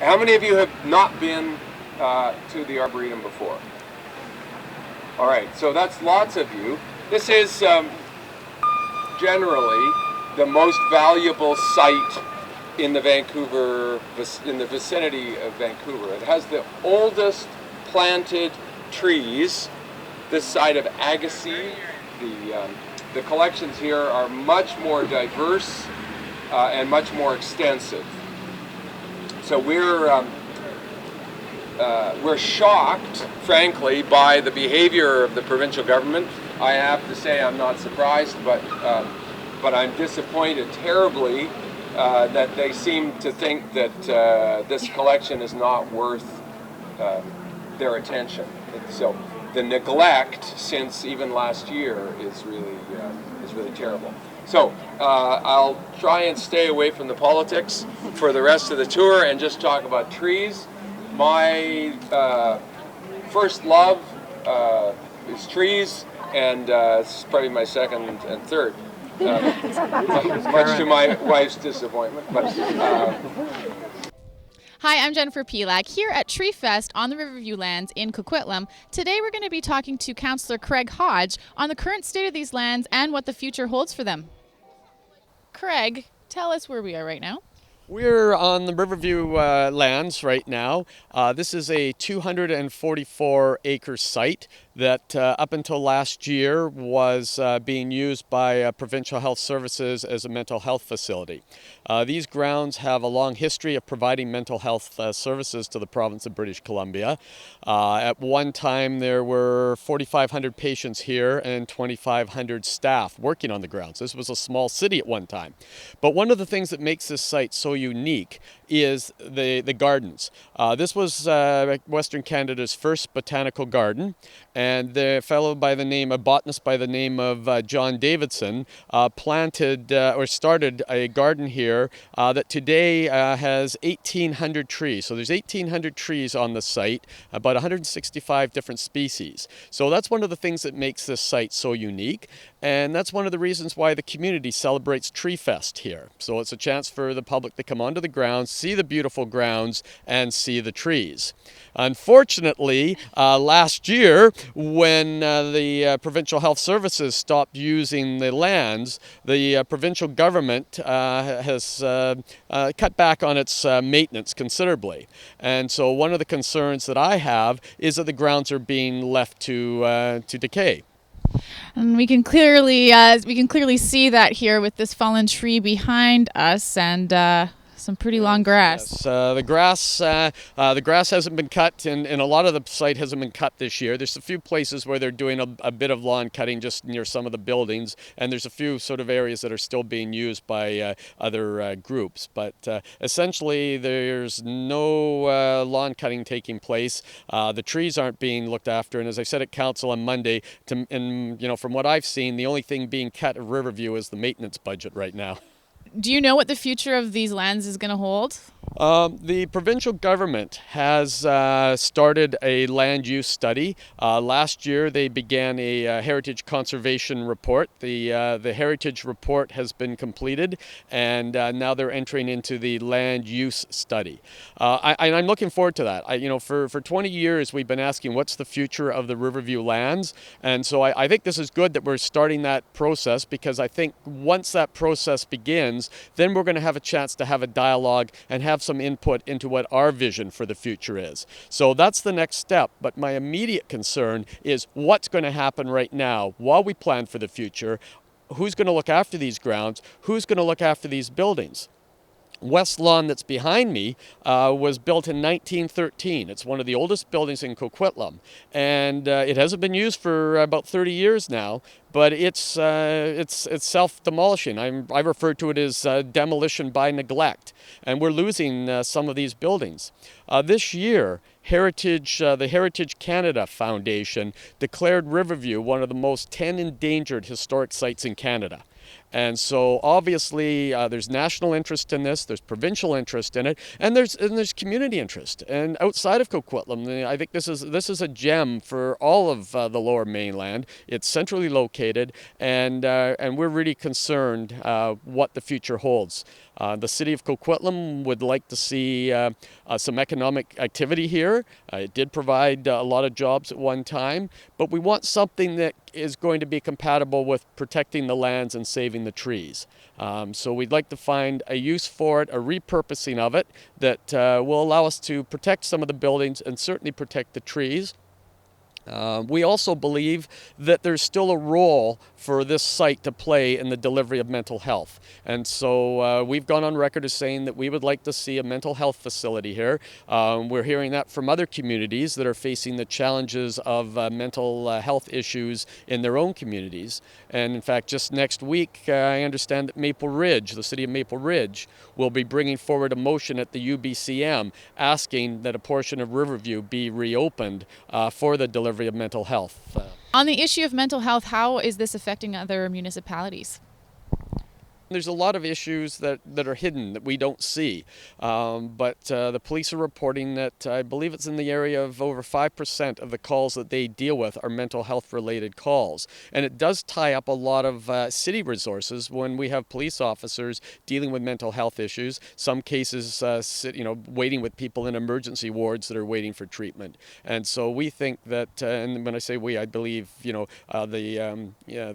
How many of you have not been to the Arboretum before? All right, so that's lots of you. This is generally the most valuable site in the vicinity of Vancouver. It has the oldest planted trees this side of Agassiz. The collections here are much more diverse and much more extensive. So we're shocked, frankly, by the behavior of the provincial government. I have to say I'm not surprised, but I'm disappointed terribly that they seem to think that this collection is not worth their attention. So the neglect since even last year is really terrible. So I'll try and stay away from the politics for the rest of the tour and just talk about trees. My first love is trees, and it's probably my second and third, much to my wife's disappointment. But Hi, I'm Jennifer Pelak here at Tree Fest on the Riverview lands in Coquitlam. Today we're going to be talking to Councillor Craig Hodge on the current state of these lands and what the future holds for them. Craig, tell us where we are right now. We're on the Riverview lands right now. This is a 244-acre site that up until last year was being used by Provincial Health Services as a mental health facility. These grounds have a long history of providing mental health services to the province of British Columbia. At one time there were 4,500 patients here and 2,500 staff working on the grounds. This was a small city at one time. But one of the things that makes this site so unique is the gardens. This was Western Canada's first botanical garden, and the fellow by the name, a botanist by the name of John Davidson, planted or started a garden here that today has 1,800 trees. So there's 1,800 trees on the site, about 165 different species. So that's one of the things that makes this site so unique, and that's one of the reasons why the community celebrates Tree Fest here. So it's a chance for the public to come onto the grounds, see the beautiful grounds, and see the trees. Unfortunately, last year, when the Provincial Health Services stopped using the lands, the provincial government has cut back on its maintenance considerably. And so one of the concerns that I have is that the grounds are being left to decay. And we can clearly see that here with this fallen tree behind us and some pretty long grass. Yes, the grass hasn't been cut, and a lot of the site hasn't been cut this year. There's a few places where they're doing a bit of lawn cutting just near some of the buildings, and there's a few sort of areas that are still being used by other groups. But essentially, there's no lawn cutting taking place. The trees aren't being looked after, and as I said at council on Monday, from what I've seen, the only thing being cut at Riverview is the maintenance budget right now. Do you know what the future of these lands is going to hold? The provincial government has started a land use study. Last year they began a heritage conservation report. The heritage report has been completed, and now they're entering into the land use study. I'm looking forward to that. For 20 years we've been asking what's the future of the Riverview lands, and so I think this is good that we're starting that process, because I think once that process begins, then we're going to have a chance to have a dialogue and have some input into what our vision for the future is. So that's the next step. But my immediate concern is what's going to happen right now while we plan for the future. Who's going to look after these grounds? Who's going to look after these buildings? West Lawn that's behind me was built in 1913. It's one of the oldest buildings in Coquitlam, and it hasn't been used for about 30 years now, but it's self-demolishing. I refer to it as demolition by neglect, and we're losing some of these buildings. This year, the Heritage Canada Foundation declared Riverview one of the most 10 endangered historic sites in Canada. And so obviously there's national interest in this, there's provincial interest in it, and there's community interest. And outside of Coquitlam, I think this is a gem for all of the Lower Mainland. It's centrally located, and we're really concerned what the future holds. The city of Coquitlam would like to see some economic activity here. It did provide a lot of jobs at one time, but we want something that is going to be compatible with protecting the lands and saving the trees. So we'd like to find a use for it, a repurposing of it that will allow us to protect some of the buildings and certainly protect the trees. We also believe that there's still a role for this site to play in the delivery of mental health. And so we've gone on record as saying that we would like to see a mental health facility here. We're hearing that from other communities that are facing the challenges of mental health issues in their own communities. And in fact, just next week, I understand that Maple Ridge, the city of Maple Ridge, will be bringing forward a motion at the UBCM asking that a portion of Riverview be reopened for the delivery of mental health. On the issue of mental health, how is this affecting other municipalities? There's a lot of issues that are hidden that we don't see, but the police are reporting that I believe it's in the area of over 5% of the calls that they deal with are mental health related calls, and it does tie up a lot of city resources when we have police officers dealing with mental health issues. Some cases, waiting with people in emergency wards that are waiting for treatment, and so we think that, and when I say we, I believe the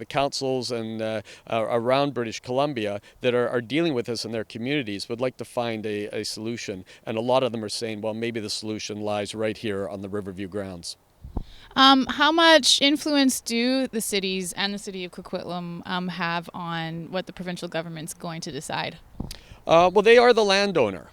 councils and around British Columbia that are dealing with this in their communities would like to find a solution. And a lot of them are saying, well, maybe the solution lies right here on the Riverview grounds. How much influence do the cities and the city of Coquitlam have on what the provincial government's going to decide? Well, they are the landowner.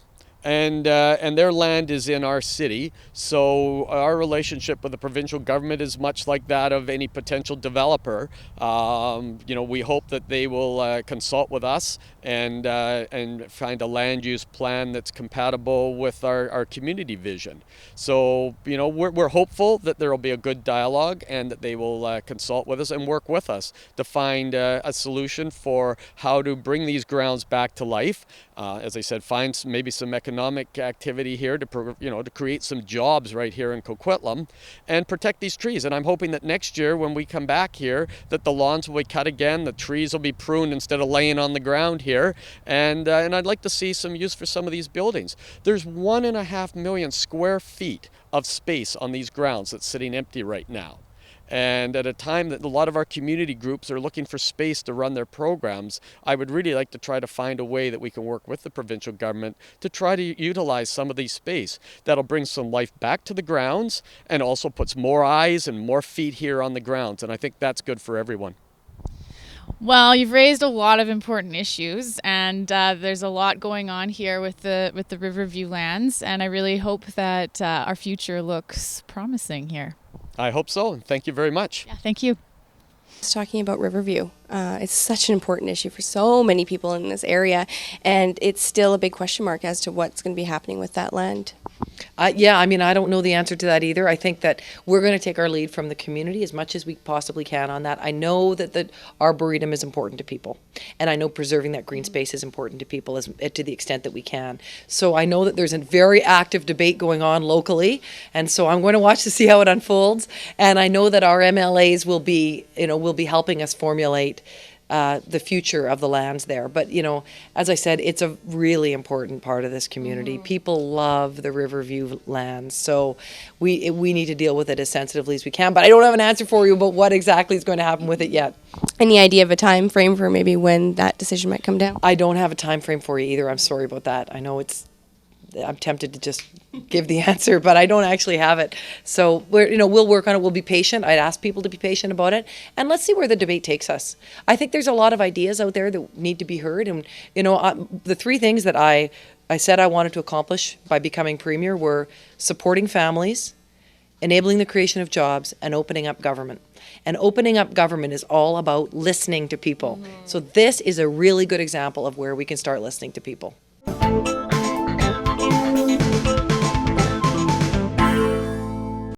And their land is in our city, so our relationship with the provincial government is much like that of any potential developer. We hope that they will consult with us and find a land use plan that's compatible with our community vision. So we're hopeful that there will be a good dialogue and that they will consult with us and work with us to find a solution for how to bring these grounds back to life. As I said, find maybe some economic activity here to create some jobs right here in Coquitlam and protect these trees. And I'm hoping that next year when we come back here that the lawns will be cut again, the trees will be pruned instead of laying on the ground here, and I'd like to see some use for some of these buildings. There's 1.5 million square feet of space on these grounds that's sitting empty right now. And at a time that a lot of our community groups are looking for space to run their programs, I would really like to try to find a way that we can work with the provincial government to try to utilize some of these space that'll bring some life back to the grounds and also puts more eyes and more feet here on the grounds. And I think that's good for everyone. Well, you've raised a lot of important issues, and there's a lot going on here with the Riverview lands, and I really hope that our future looks promising here. I hope so, and thank you very much. Yeah, thank you. Talking about Riverview. It's such an important issue for so many people in this area, and it's still a big question mark as to what's going to be happening with that land. I don't know the answer to that either. I think that we're going to take our lead from the community as much as we possibly can on that. I know that the Arboretum is important to people, and I know preserving that green space is important to people to the extent that we can. So I know that there's a very active debate going on locally, and so I'm going to watch to see how it unfolds. And I know that our MLAs will be helping us formulate the future of the lands there. But, as I said, it's a really important part of this community. People love the Riverview lands. So we need to deal with it as sensitively as we can. But I don't have an answer for you about what exactly is going to happen with it yet. Any idea of a time frame for maybe when that decision might come down? I don't have a time frame for you either. I'm sorry about that. I know I'm tempted to just give the answer, but I don't actually have it. So we'll work on it. We'll be patient. I'd ask people to be patient about it, and let's see where the debate takes us. I think there's a lot of ideas out there that need to be heard, and the three things that I said I wanted to accomplish by becoming premier were supporting families, enabling the creation of jobs, and opening up government. And opening up government is all about listening to people. So this is a really good example of where we can start listening to people.